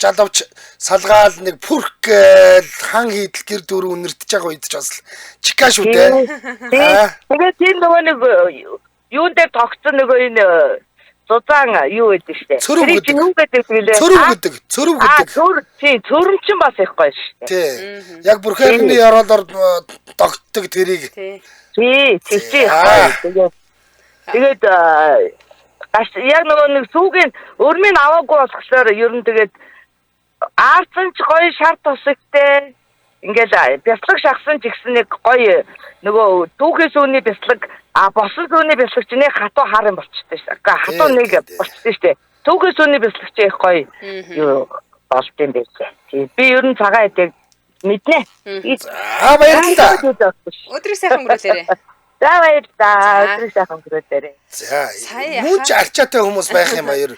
жалавч салгаал нэг пүрх гээл хан хийдэл гэр дөрөв үнэртэж байгаа үед ч бас чика шүү дээ. Тэгээд тийм нөгөө нэг юун дээр тогтсон нөгөө энэ зузаан юу гэдэг штэ. Цөрөв гэдэг лээ. Цөрөв гэдэг. Тийм цөрөв чинь бас их гоё штэ. Тий. Яг бүрхээрний яроолоор тогтдог тэрийг. Тий. Тэгээд яг нөгөө нэг сүүгийн өрмийн аваагүй болохоор ер нь тэгээд аарсан ч гоё шар тусагтай. Ингээл бяцлаг шахсан ч гэсэн нэг гоё нөгөө түүхээс үүний бяцлаг босон үүний бяцлаг чинь нэг хатуу хар юм болчтой шээ. Хатуу нэг болчтой штэ. Түүхээс үүний бяцлаг чинь их гоё юу болт юм байлээ. Тийм би ер нь цагаан эдэг мэднэ. Баярлалаа. Өдрийг сайхан өнгөрүүлээрэй. За баярлалаа. Өдрийг сайхан өнгөрүүлээрэй. За. Мууч арчаатай хүмүүс байх юм аяар.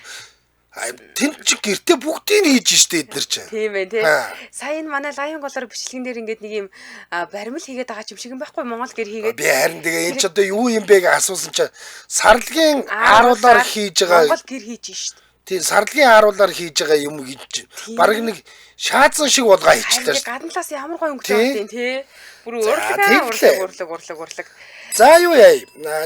Тэнд чи гэртээ бүгдийг нь хийж штэ эднэр чинь. Тийм ээ тий. Сая энэ манай лайв голоор бичлэгэн дээр ингээд нэг юм баримл хийгээд байгаа юм шиг юм байхгүй Монгол гэр хийгээд. Би харин тэгээ энэ ч одоо юу юм бэ гэж асуусан чи сарлагын харуулаар хийж байгаа. Монгол гэр хийж штэ. Тийм сарлагын харуулаар хийж байгаа юм гэж бараг нэг шаацсан шиг болгоо хийчихлээ штэ. Гадна талаас ямар гоё өнгөтэй байна тий. Бүр урлаг. За юу яа.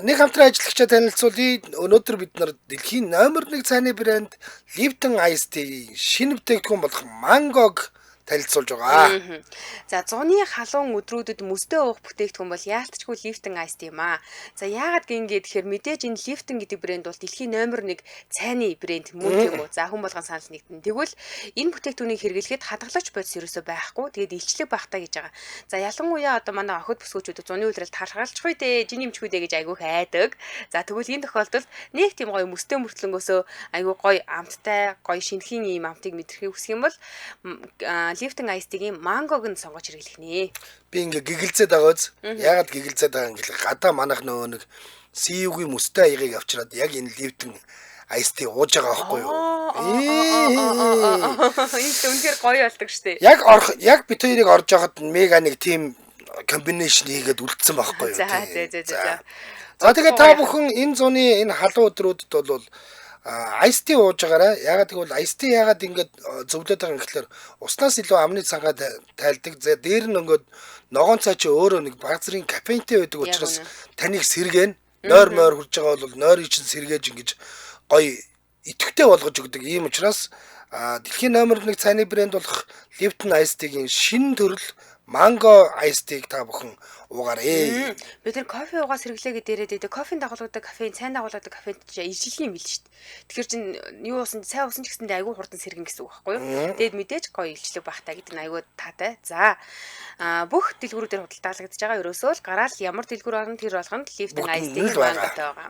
Нэг хамтран ажиллагчаа танилцуулъя. Өнөөдөр бид нар дэлхийн номер 1 цайны брэнд Lipton Ice Tea-ийн шинэ бүтээгдэхүүн болох Mango-г танилцуулж байгаа. За 100-ны халуун өдрүүдэд мөстэй уух бүтээгдэхүүн бол яалтчгүй Lipton Ice Tea юм аа. За яагаад гингээ тэгэхээр мэдээж энэ Lipton гэдэг брэнд бол дэлхийн номер 1 цайны брэнд мөн юм уу? За хүн болгон санал нэгтэн. Тэгвэл энэ бүтээгдэхүүнийг хэрэглэхэд хадгалагч бодис ерөөсөө байхгүй. Тэгээд илчлэг байх таа гэж байгаа. За ялангуяа одоо манай охид бүсгүүчүүд 100-ны үйлрэл тархалчих үү дээ, жин юмчгүй дээ гэж айгүй хайдаг. За тэгвэл энэ тохиолдолд нэг тийм гоё мөстэй мөртлөнгөөсөө айгүй гоё амттай, гоё шинэхэн ийм амтыг мэдрэхийг хүсэх юм бол Lipton Ice Tea-ийн Mango-г нь сонгож хэрэглэх нэ. Би ингээ гигэлцээд байгааز. Яагаад гигэлцээд байгаа юм гэхэл гадаа манайх нөгөө нэг CU-гийн мөстэй аягийг авчираад яг энэ Lipton Ice Tea ууж байгаа байхгүй юу? Энэ үнэхээр гоё болдог штэ. Яг бит хоёрыг орж байхад мега нэг тим комбинашн хийгээд үлдсэн байхгүй юу? За. За тэгээ та бүхэн энэ зуны энэ халуун өдрүүдэд бол Ice Tea ууж байгаарай. Ягаад гэвэл Ice Tea ягаад ингэж зөвлөд байгаа юм гэхээр уснаас илүү амны цангаа тайлдаг. За дээр нь ингээд ногоон цай чи өөрөө нэг баг зэргийн кафентэй байдаг учраас таныг сэргэн нойр мойр хурж байгаа бол нойрыг чинь сэргээж ингэж гоё идэвхтэй болгож өгдөг. Ийм учраас дэлхийн номер 1 цайны брэнд болох Lipton Ice Tea-гийн шинэ төрөл манго айстыг та бүхэн уугаарай. Бид нар кофе уугаас хэрэглээ гэдээрээ дээ кофеин дагуулгадаг кофеин сайн дагуулгадаг кофеин чинь ижлэх юм бил шүү дээ. Тэгэхээр чин юу уусан сайн уусан ч гэсэндээ айгүй хурдан сэргэн гэсэн үг байхгүй юу? Тэгээд мэдээж гоё илчлэг байх та гэдэг нь айгүй таатай. За бүх дэлгүүрүүдээр худалдаалагдж байгаа ерөөсөө л гараал ямар дэлгүүр орно тэр болгонд лифтинг айстыг манготой байгаа.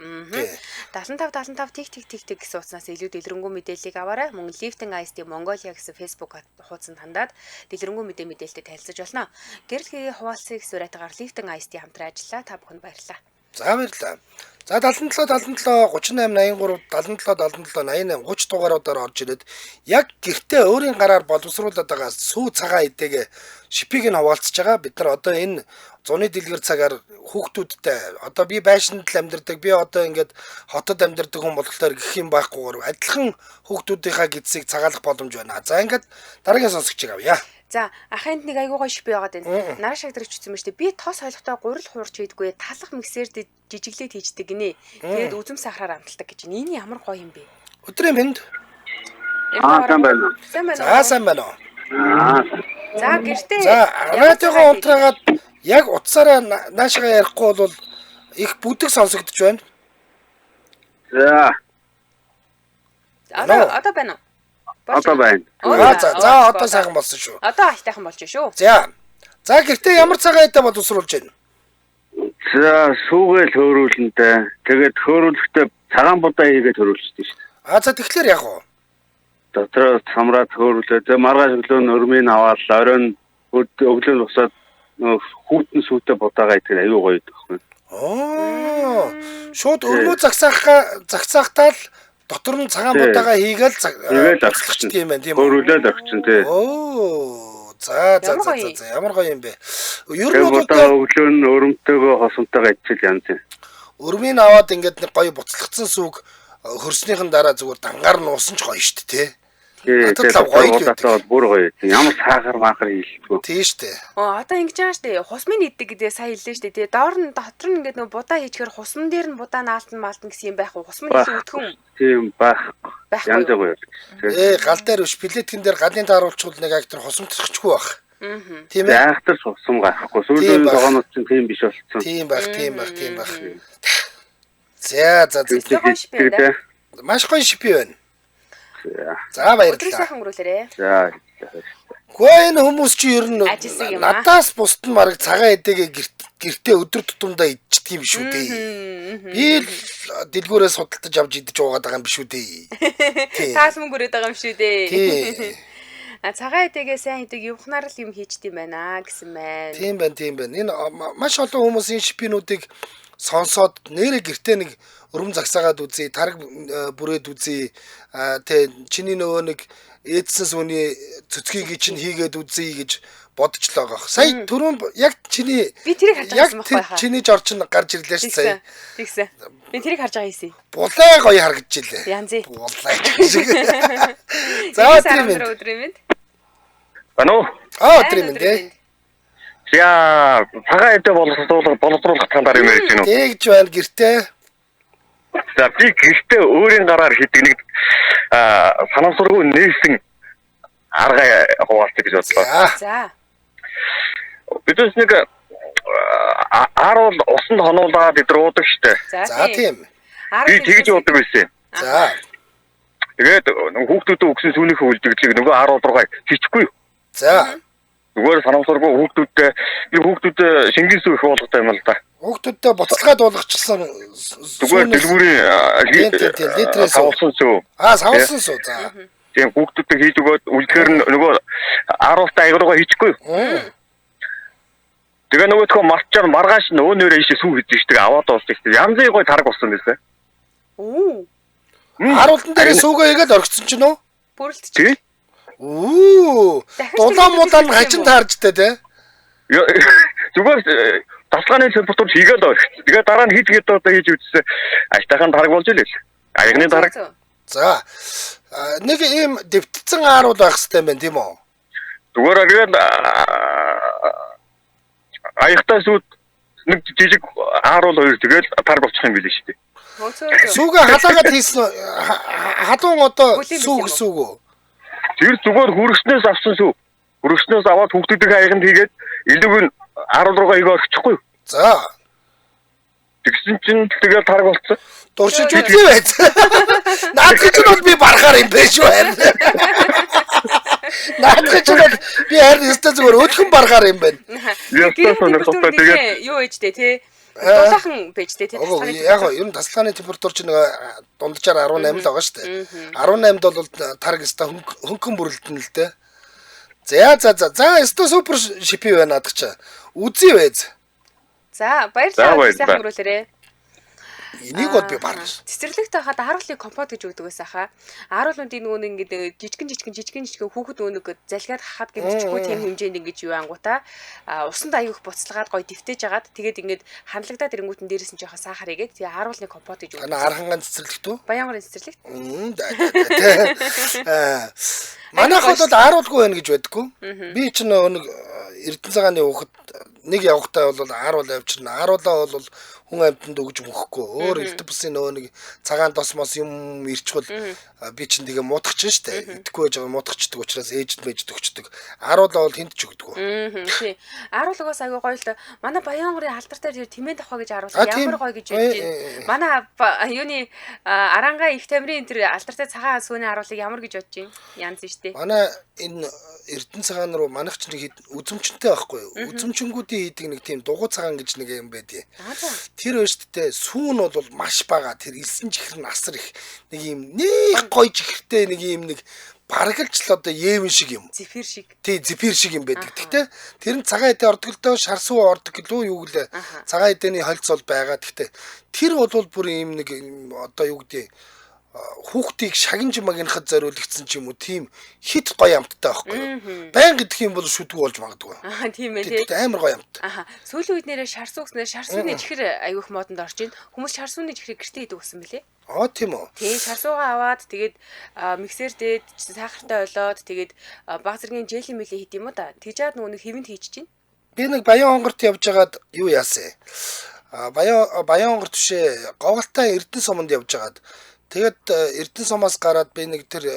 75 тэг гэсэн утснаас илүү дэлгэрэнгүй мэдээллийг аваарай. Мөн лифтинг айстыг Mongolia гэсэн Facebook хуудсанд хандаад дэлгэрэнгүй мэдээлэлтэй танилцж болно. Гэрэл хийгээ хуваалцыг сураатаар лифтинг айстыг хамтран ажиллаа. Та бүхэнд баярлалаа. За баярлалаа. За 77 38 83 77 88 30 дугааруудаар орж ирээд яг гэртээ өөрийн гараар боловсруулад байгаа сүү цагаан идэгээ шипийг нь хаваалцж байгаа. Бид нар одоо энэ зуны дэлгэр цагаар хүүхдүүдтэй одоо би байшинд л амьдардаг би одоо ингээд хотод амьдардаг хүн болохоор гэх юм байхгүйгээр адилхан хүүхдүүдийнхаа гидсийг цагаалах боломж байна. За ингээд дараагийн сонсогчийг авъя. За ахынд нэг айгуу гоё шип байгаад байна. Нараа шагдрагч үзсэн мэт би тос хойлохтой гурил хуурч хийдгүй талах миксер жижиглээд хийждэг гинэ. Тэгээд үзэм сахараар амталдаг гэж. Энэ ямар гоё юм бэ? Өдрийн мэнд. Сайн байна. За сайн байна уу? За гэртээ. За радиогоо унтраагаад яг утсаараа наашгаа ярихгүй бол их бүдэг сонсогдож байна. За. Одоо байна уу? Одоо байна. За одоо сайхан болсон шүү. Одоо айтайхан болж шүү. За гэртээ ямар цагаан идэ боловсруулж байна? За сүүгээл хөөрүүлэнтэй. Тэгээд хөөрүүлэхдээ цагаан будаа хийгээд хөөрүүлчихсэн шүү дээ. За тэгэхээр яг уу. Дотроо самраад хөөрүүлээ. За маргааш өглөө нөрмийн аваад оройн өглөө босоод хүүтэн сүйтэй будаагаа идэхэд аюу гоё байхгүй. Шууд өрмөө загсаахтаа л дотор нь цагаан будаагаа хийгээл загслагч тийм байна тийм үү? Хөөрүүлээд өгчин тий. За ямар гоё юм бэ? Ер нь бол өглөө нь өрөмтэйгөө хосонтойгоо ичил янз. Өрмийн аваад ингээд нэг гоё буцлагцсан сүг хөрснийхэн дараа зүгээр дангаар нь уусан ч гоё шүү дээ тий. Тэгээд гоё бүр гоё. Ямар сахар маахар хийлдэггүй. Тийм шүү дээ. Одоо ингэж байгаа шүү дээ. Хусмын иддэг гэдэг сайн хэллээ шүү дээ. Доор нь дотор нь ингээд нөгөө будаа хийчихэр хусман дээр нь будаа наалтан маалтан гэсэн юм байх уу? Хусман илүү өтгөн. Тийм байх. Янз гоё. Гал дээр биш плеткэн дээр галын тааруулчвал нэг актер хосомтчихгүй байх. Тийм ээ. Айхтар хусам гарахгүй. Сүүлийн зогоонууд чинь тийм биш болсон. Тийм байх. За. Маш гоё шип байна. За баярлалаа. Сайхан өнгөрүүлээрээ. За. Гэхдээ энэ хүмүүс чи ер нь надаас бусд нь марг цагаан эдэгээ гэртээ өдөр тутамдаа идчих юм шүү дээ. Би л дэлгүүрээс судалдаж авч идэж уугаад байгаа юм биш үү дээ. Таас мөнгө өрөөд байгаа юм шүү дээ. Тийм. Цагаан эдэгээ сайн идэг явахнаар л юм хийчт юм байна гэсэн мэн. Тийм байна. Энэ маш олон хүмүүс энэ шипинуудыг сонсоод нэрэ гэртээ нэг өрөм загсаагаад үзье, тараг бүрээд үзье. Тэ чиний нөгөө нэг эдсэн сүний цөцгийг чинь хийгээд үзье гэж бодож л байгаа. Сая түрүүн яг чиний би тэрийг харж байсан байхгүй хаа. Чиний жорч нь гарч ирлээ ш сая. Тэгсэн. Би тэрийг харж байгаа юмсий. Булаа гоё харагдаж илээ. Янзээ. Булаа шиг. За өдрийн мэнд. Бано. Өдрийн мэнд. Я цагаан эдэ боловсруулах талаар юм ярьж байна уу? Тэгж байна гэртээ. За би гэртээ өөрийн гараар хийдэг нэг санамсаргүй нээсэн арга хуваалцах гэж бодлоо. За. Бидээс нэг ааруул усанд хонуулаад идруудаг штэ. За тийм. Би тэгж уудаг байсан. За. Тэгээд хүүхдүүдэд өгсөн сүүнийхээ үлдэгдлийг нөгөө ааруул руугаа хийчихгүй. За. Зүгээр санамсаргүй хүүхдүүдэд шингэн сүү их болготой юм л да. Хүүхдүүдэд буцалгаад болгочихсон. Зүгээр дэлгүүрийн литрээс савсан сүү. Савсан сүү. За. Тийм хүүхдүүдэд хийж өгөөд үлдэхээр нөгөө ааруултаа аягруугаа хийчихгүй. Тэгээ нөгөөдхөө марчаар маргааш нөгөө нэрээ ийшээ сүү хийдэг шүү дээ. Аваад уусдаг шүү дээ. Янзын гой тараг болсон байсан. Ааруултан дээр сүүгээ игээд оргицсон ч нөө? Бүрэлдэж. Дулаан мудаан хажин таарчтай те. Зүгээр тасгааны температур хийгээд байна. Тэгээ дараа нь хийгээд одоо хийж үзсэн. Аштайхан тараг болж илээ. Аягны тараг. За. Нэг ийм дэвтцэн ааруул байх хэрэгтэй юм байна тийм үү? Зүгээр тэгээд аягтай сүйд нэг жижиг ааруул хоёр тэгээд тараг болчих юм билээ шүү дээ. Сүүгээ халаагаад хийсэн халуун одоо сүүг. Тэр зүгээр хүрэгчнээс авсан сүү. Хүрэгчнээс аваад хүүхдүүдийн аяганд хийгээд Илүүг нь 16 ийг орчихгүй. За. Тэгсэн чинь тэгэл тараг болцсон. Дуршиж үзлээ байц. Наадах чинь бол би барахаар юм бэ шүү харин. Наадах чинь бол би харин өстө зүгээр өдгөн барахаар юм байна. Ястаа сонирхолтой тэгээд юу ээжтэй те дулаахан бэжтэй те Яг ер нь тасалгааны температур чинь дунджаар 18 л байгаа шүү дээ. 18-д бол тараг өстө хөнгөн бүрэлдэн л дээ. За өстө супер шипи байна надах чи. Үзье байз. За баярлалаа сайхан хөрөөлөөрэй. Энийг бол би барна. Цэцэрлэгт байхад харуулын компот гэж өгдөг байсан хаа. Харуулуудын нөгөө ингээд жижигэн хүүхэд өнөг залгаад хахад гэмчихгүй тийм хэмжээнд ингэж юу ангуута усанд аяг буцалгаад гоё дэвтэж агаад тэгээд ингээд ханлагадаа тэрэнгүүтэн дээрээс нь жоохон сахар игээд тэгээ харуулны компот гэж өгдөг. Архангаан цэцэрлэгт үү? Баянгарын цэцэрлэгт. Манайх бол ааруулгүй байна гэж байдаггүй. Би чинь нэг Эрдэнэ цагааны хүүхэд нэг явахтай бол ааруул авчирна. Ааруулаа бол хүн амьтанд өгж мөхгүй. Өөр элдв бусын нөгөө нэг цагаан тосмос юм ирчвэл би чинь тэгээ муудахчин штэ. Идэхгүй байж байгаа муудахчдаг учраас ээжд мэжд өгчдөг. Ааруулаа бол хинт ч өгдөг. Тий. Ааруулгаас аягүй гоё л манай Баянгарын алдартай тэр тэмээ давхаа гэж ааруулсан. Ямар гоё гэж бодож байна. Манай юуны Аранга их тамирын тэр алдартай цагаан сүүний ааруулыг ямар гэж бодож байна. Янз штэ. Манай энэ Эрдэнэ цагаан руу манайх ч нэг үзэмчэнтэй байхгүй юу? Үзэмчэнгүүдийн хийдэг нэг тийм дугуй цагаан гэж нэг юм байдیں۔ Тэр өөртөө сүүн бол маш бага. Тэр элсэн чихэр нь асар их нэг юм нэг гоё чихэртэй нэг юм нэг баргалж л одоо Йемен шиг юм. Зефир шиг. Тий, зефир шиг юм байдаг. Гэхдээ тэр нь цагаан эдээ ордголдоо шар сүү ордог гэлөө юу гэлээ. Цагаан эдээний холц бол байгаа. Гэхдээ тэр бол бүр юм нэг одоо юу гэдэг хүүхдийг шагинж магийнхад зориулагдсан ч юм уу тийм хит гоё амттай байхгүй юу. Баян гэдэг юм бол шүдгүү болж магадгүй. Тийм ээ тий. Амар гоё амт. Сүүлийн үед нэрээ шар суугснээр шар сууны чихэр аявих модонд орж ийн. Хүмүүс шар сууны чихрийг гэртээ идэв гэсэн мөлий. Тийм үү. Тий, шар суугаа аваад тэгээд миксер дээд сахартай болоод тэгээд баг зэргийн желли мэлээ хийд юм уу да. Тэгжээд нөгөө нэг хэвэнд хийж чинь. Би нэг Баян хонгорт явж байгаад юу яасан. Баян хонгорт бишээ Говгалтай Эрдэнэ суманд явж байгаад тэгээд Эрдэнэ сумаас гараад би нэг тэр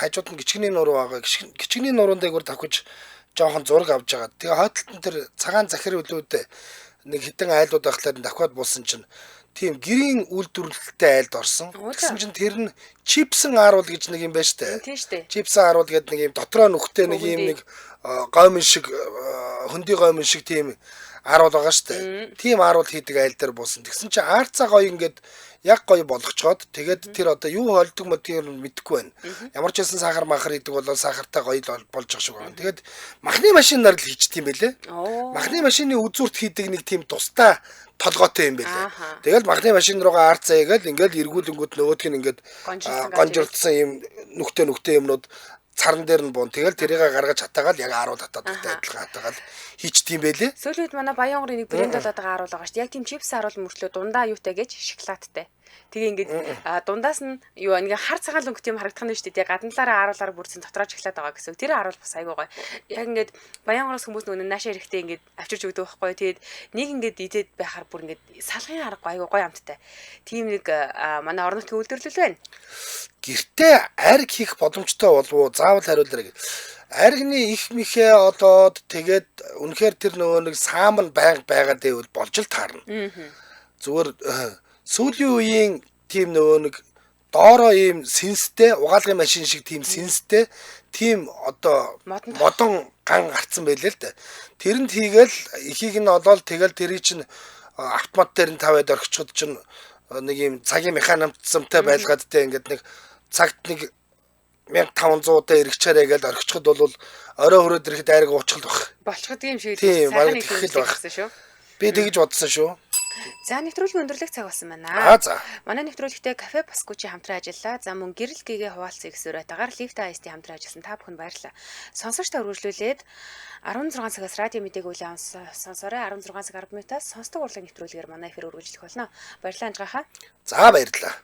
хажууд нь гिचгний нуруу байгаа. Гिचгний нуруун дээгүүр давхиж жоохон зураг авж байгаа. Тэгээ хойдолт нь тэр цагаан захир үлүүдээ нэг хитэн айлууд байхлаар давхад буусан чинь тийм гэрийн үйлдвэрлэлтэй айлд орсон. Тэгсэн чинь тэр нь чипсэн ааруул гэж нэг юм байна штэ. Тийм штэ. Чипсэн ааруул гэдэг нэг юм дотроо нүхтэй нэг юм нэг гомин шиг хөндөй гомин шиг тийм ааруул байгаа штэ. Тийм ааруул хийдэг айл дээр буусан. Тэгсэн чинь аарцаа гоё ингээд яг гоё болгочоод тэгээд тэр одоо юу холдог модыг мэдэхгүй байна. Ямар ч байсан сахар махар идэг бол сахартай гоё болж байгаа шиг байна. Тэгээд махны машинаар л хийчт юм бэлээ. Махны машины үзүүрт хийдэг нэг тийм тустай толгойтой юм бэлээ. Тэгэл махны машин руугаа арцаа игээл ингээл эргүүлэнгүүд нөгөөдг нь ингээд гонжолтсон юм нүхтэй юмнууд царан дээр нь буун. Тэгэл тэрийг гаргаж хатаагаал яг ааруул хатаадаг адилхан хатаагаал хийчт юм бэлээ. Сүүлийн үед манай Баянгарын нэг брэнд болоод байгаа ааруул байгаа шүү дээ. Яг тийм чипс ааруул мөртлөө дундаа юутай гэж шоколадтай. Тэгээ ингээд дундаас нь юу ингээ хар цагаан өнгөт юм харагдах нь шүү дээ. Гадналаараа ааруулаар бүрдсэн дотроо шоколад байгаа гэсэн. Тэр ааруул бас айгүй гоё. Яг ингээд Баянгараас хүмүүс нөгөө наашаа эрэхтэй ингээд авчирч өгдөг байхгүй. Тэгээд нэг ингээд идээд байхаар бүр ингээд салгын аргагүй айгүй гоё амттай. Тийм нэг манай орон нутгийн үйлдвэрлэл байна. Гэртээ ариг хийх боломжтой болов уу? Заавал хариулаарай. Аригны их мэхээ одоод тэгээд үнэхээр тэр нөгөө нэг саамн байгаад байвал болж л таарна. Зүгээр сүүлийн үеийн тийм нөгөө нэг доороо ийм синстэй угаалгын машин шиг тийм синстэй тийм одоо модон ган гарцсан байлээ л дээ. Тэрэнд хийгээл ихийг нь олоод тэгэл тэрий чинь автомат дээр нь тавиад орхичод чинь нэг ийм цагийн механизмтай байлгаадтай ингээд нэг цагт нэг 1500 даа эргэчээрээ гэж орхичод бол орой хөрөөд ирэхэд айраг уучлал баг. Болчиход юм шиг сайхан их хэлсэн шүү. Би тэгж бодсон шүү. За нэвтрүүлгийн өндөрлөх цаг болсон байна. За. Манай нэвтрүүлэгтээ кафе Паскучи хамтран ажиллаа. За мөн гэрэл гэгээ хуваалцсан экспериментаар Лифт IST хамтран ажилласан та бүхэнд баярлалаа. Сонсогчтой үргэлжлүүлээд 16 цагаас радио мэдээг үлээн сонсорой. 16 цаг 10 минутаас сонсдог урлаг нэвтрүүлгээр манай эфир үргэлжлэх болно. Баярлалаа анжгаахаа. За баярлалаа.